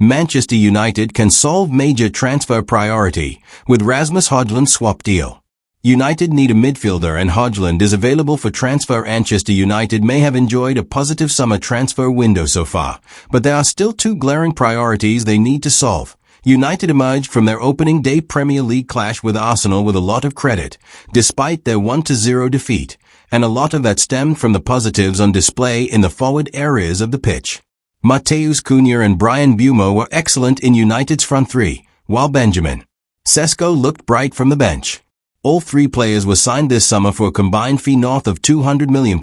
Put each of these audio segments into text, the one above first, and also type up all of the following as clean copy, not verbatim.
Manchester United can solve major transfer priority with Rasmus Højlund swap deal. United need a midfielder and Højlund is available for transfer. Manchester United may have enjoyed a positive summer transfer window so far, but there are still two glaring priorities they need to solve. United emerged from their opening day Premier League clash with Arsenal with a lot of credit, despite their 1-0 defeat, and a lot of that stemmed from the positives on display in the forward areas of the pitch. Matheus Cunha and Bryan Mbeumo were excellent in United's front three, while Benjamin Sesko looked bright from the bench. All three players were signed this summer for a combined fee north of £200 million,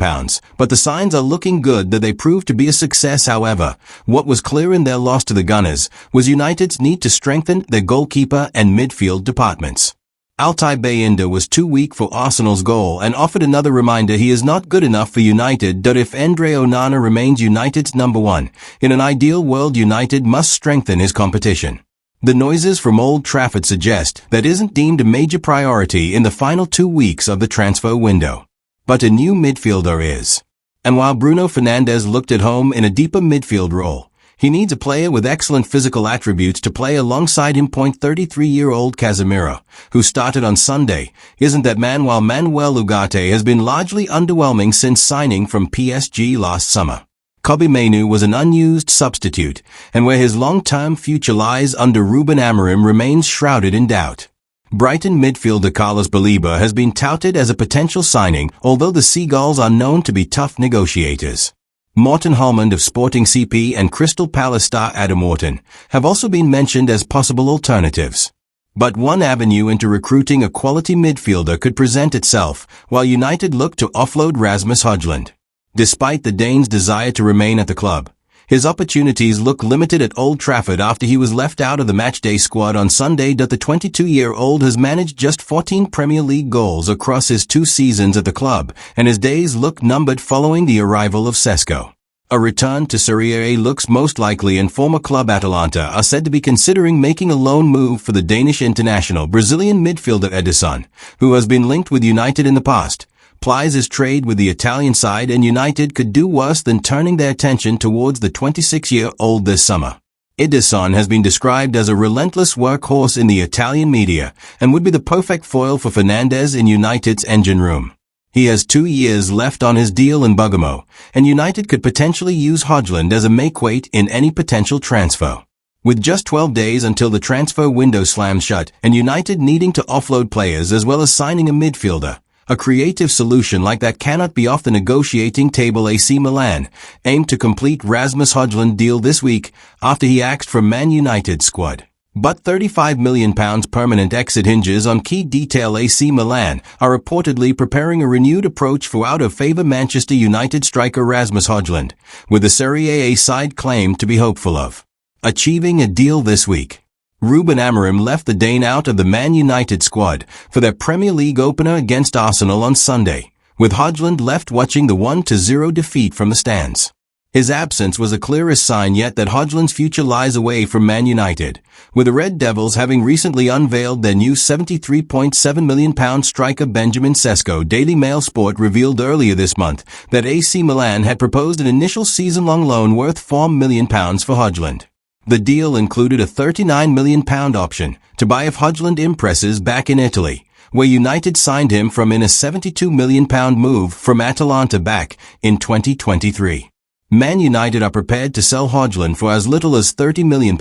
but the signs are looking good that they proved to be a success. However, what was clear in their loss to the Gunners was United's need to strengthen their goalkeeper and midfield departments. Altay Bayindir was too weak for Arsenal's goal and offered another reminder he is not good enough for United. If Andre Onana remains United's number one, in an ideal world United must strengthen his competition. The noises from Old Trafford suggest that isn't deemed a major priority in the final 2 weeks of the transfer window. But a new midfielder is. And while Bruno Fernandes looked at home in a deeper midfield role, he needs a player with excellent physical attributes to play alongside him. 33-year-old Casemiro, who started on Sunday, isn't that man. While Manuel Ugarte has been largely underwhelming since signing from PSG last summer. Kobbie Mainoo was an unused substitute, and where his long-term future lies under Ruben Amorim remains shrouded in doubt. Brighton midfielder Carlos Baleba has been touted as a potential signing, although the Seagulls are known to be tough negotiators. Morten Holmand of Sporting CP and Crystal Palace star Adam Wharton have also been mentioned as possible alternatives. But one avenue into recruiting a quality midfielder could present itself, while United look to offload Rasmus Højlund. Despite the Dane's desire to remain at the club, his opportunities look limited at Old Trafford after he was left out of the matchday squad on Sunday. The 22-year-old has managed just 14 Premier League goals across his 2 seasons at the club, and his days look numbered following the arrival of Sesko. A return to Serie A looks most likely, and former club Atalanta are said to be considering making a loan move for the Danish international. Brazilian midfielder Ederson, who has been linked with United in the past, plies his trade with the Italian side, and United could do worse than turning their attention towards the 26-year-old this summer. Ederson has been described as a relentless workhorse in the Italian media and would be the perfect foil for Fernandes in United's engine room. He has 2 years left on his deal in Bergamo, and United could potentially use Højlund as a makeweight in any potential transfer. With just 12 days until the transfer window slams shut and United needing to offload players as well as signing a midfielder, a creative solution like that cannot be off the negotiating table. AC Milan aimed to complete Rasmus Højlund deal this week after he axed from Man United's squad. But £35 million permanent exit hinges on key detail. AC Milan are reportedly preparing a renewed approach for out-of-favour Manchester United striker Rasmus Højlund, with the Serie A side claimed to be hopeful of achieving a deal this week. Ruben Amorim left the Dane out of the Man United squad for their Premier League opener against Arsenal on Sunday, with Højlund left watching the 1-0 defeat from the stands. His absence was the clearest sign yet that Højlund's future lies away from Man United, with the Red Devils having recently unveiled their new £73.7 million striker Benjamin Sesko. Daily Mail Sport revealed earlier this month that AC Milan had proposed an initial season-long loan worth £4 million for Højlund. The deal included a £39 million option to buy if Højlund impresses back in Italy, where United signed him from in a £72 million move from Atalanta back in 2023. Man United are prepared to sell Højlund for as little as £30 million,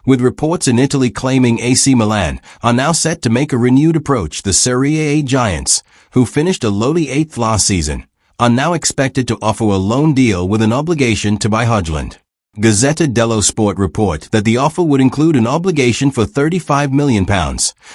with reports in Italy claiming AC Milan are now set to make a renewed approach. The Serie A giants, who finished a lowly 8th last season, are now expected to offer a loan deal with an obligation to buy Højlund. Gazzetta dello Sport report that the offer would include an obligation for £35 million.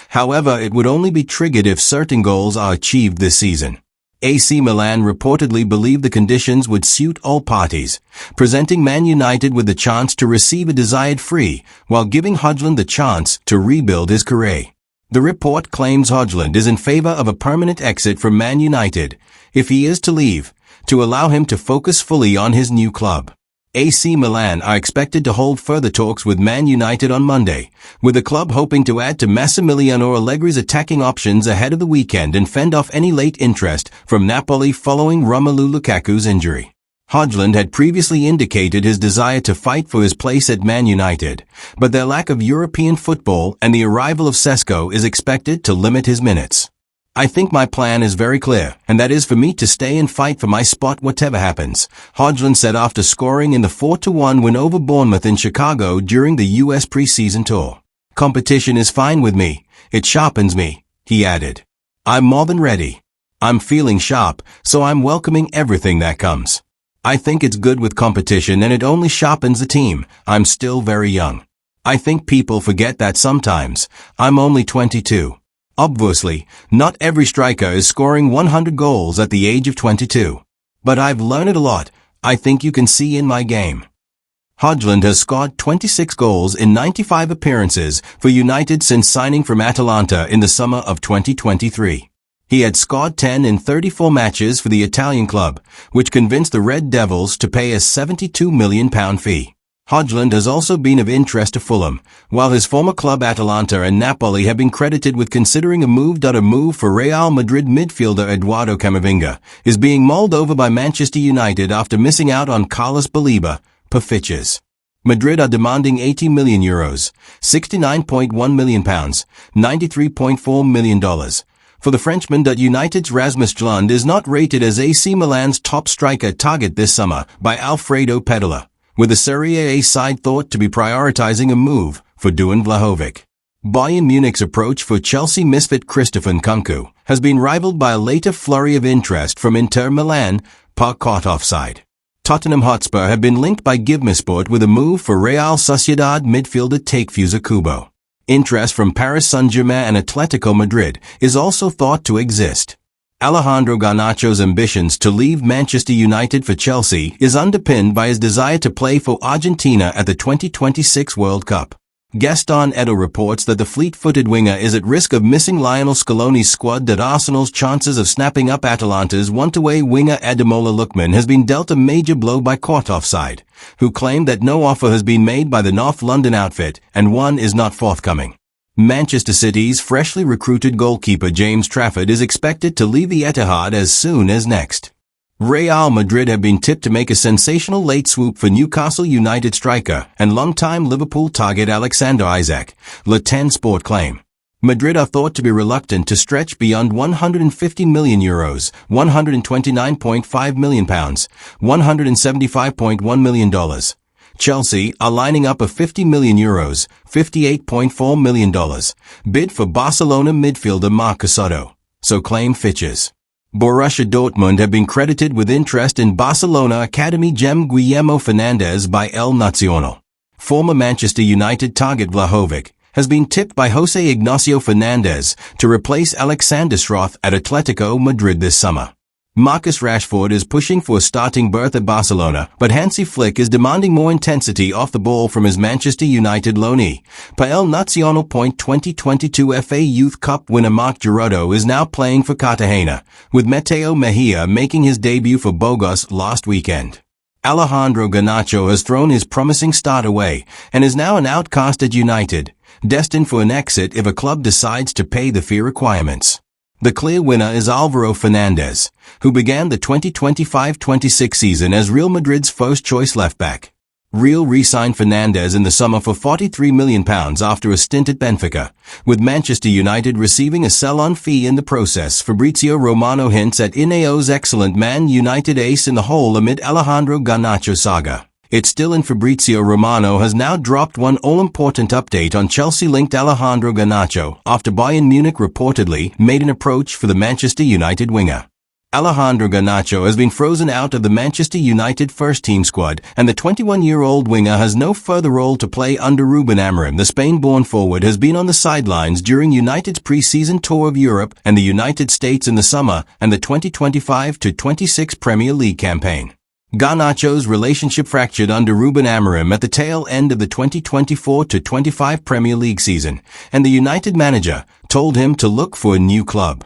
However, it would only be triggered if certain goals are achieved this season. AC Milan reportedly believe the conditions would suit all parties, presenting Man United with the chance to receive a desired fee, while giving Højlund the chance to rebuild his career. The report claims Højlund is in favor of a permanent exit from Man United, if he is to leave, to allow him to focus fully on his new club. AC Milan are expected to hold further talks with Man United on Monday, with the club hoping to add to Massimiliano Allegri's attacking options ahead of the weekend and fend off any late interest from Napoli following Romelu Lukaku's injury. Højlund had previously indicated his desire to fight for his place at Man United, but their lack of European football and the arrival of Sesko is expected to limit his minutes. I think my plan is very clear, and that is for me to stay and fight for my spot whatever happens, Højlund said after scoring in the 4-1 win over Bournemouth in Chicago during the US preseason tour. Competition is fine with me. It sharpens me, he added. I'm more than ready. I'm feeling sharp, so I'm welcoming everything that comes. I think it's good with competition and it only sharpens the team. I'm still very young. I think people forget that sometimes. I'm only 22. Obviously, not every striker is scoring 100 goals at the age of 22. But I've learned a lot, I think you can see in my game. Højlund has scored 26 goals in 95 appearances for United since signing from Atalanta in the summer of 2023. He had scored 10 in 34 matches for the Italian club, which convinced the Red Devils to pay a £72 million fee. Højlund has also been of interest to Fulham, while his former club Atalanta and Napoli have been credited with considering a move. A move for Real Madrid midfielder Eduardo Camavinga is being mulled over by Manchester United after missing out on Carlos Baleba, per Fitches. Madrid are demanding €80 million, £69.1 million, $93.4 million. For the Frenchman. United's Rasmus Højlund is not rated as AC Milan's top striker target this summer by Alfredo Pedala, with the Serie A side thought to be prioritizing a move for Dusan Vlahovic. Bayern Munich's approach for Chelsea misfit Christopher Nkunku has been rivaled by a later flurry of interest from Inter Milan, caught offside. Tottenham Hotspur have been linked by Givmisport with a move for Real Sociedad midfielder Takefusa Kubo. Interest from Paris Saint-Germain and Atletico Madrid is also thought to exist. Alejandro Garnacho's ambitions to leave Manchester United for Chelsea is underpinned by his desire to play for Argentina at the 2026 World Cup. Gaston Edo reports that the fleet-footed winger is at risk of missing Lionel Scaloni's squad. Arsenal's chances of snapping up Atalanta's one-away winger Ademola Lookman has been dealt a major blow by Caught Offside, who claimed that no offer has been made by the North London outfit and one is not forthcoming. Manchester City's freshly recruited goalkeeper James Trafford is expected to leave the Etihad as soon as next. Real Madrid have been tipped to make a sensational late swoop for Newcastle United striker and longtime Liverpool target Alexander Isak, Le Temps Sport claim. Madrid are thought to be reluctant to stretch beyond €150 million, £129.5 million, $175.1 million. Chelsea are lining up a €50 million, $58.4 million, bid for Barcelona midfielder Marcus Soto, so claim Fitches. Borussia Dortmund have been credited with interest in Barcelona academy gem Guillermo Fernandez by El Nacional. Former Manchester United target Vlahovic has been tipped by Jose Ignacio Fernandez to replace Alexander Stroth at Atletico Madrid this summer. Marcus Rashford is pushing for a starting berth at Barcelona, but Hansi Flick is demanding more intensity off the ball from his Manchester United loanee. Per El Nacional. 2022 FA Youth Cup winner Marc Giroud is now playing for Cartagena, with Mateo Mejia making his debut for Burgos last weekend. Alejandro Garnacho has thrown his promising start away and is now an outcast at United, destined for an exit if a club decides to pay the fee requirements. The clear winner is Alvaro Fernandez, who began the 2025-26 season as Real Madrid's first-choice left-back. Real re-signed Fernandez in the summer for £43 million after a stint at Benfica, with Manchester United receiving a sell-on fee in the process. Fabrizio Romano hints at Ineo's excellent Man United ace in the hole amid Alejandro Garnacho saga. It's still in. Fabrizio Romano has now dropped one all-important update on Chelsea-linked Alejandro Garnacho after Bayern Munich reportedly made an approach for the Manchester United winger. Alejandro Garnacho has been frozen out of the Manchester United first-team squad, and the 21-year-old winger has no further role to play under Ruben Amorim. The Spain-born forward has been on the sidelines during United's pre-season tour of Europe and the United States in the summer and the 2025-26 Premier League campaign. Garnacho's relationship fractured under Ruben Amorim at the tail end of the 2024-25 Premier League season, and the United manager told him to look for a new club.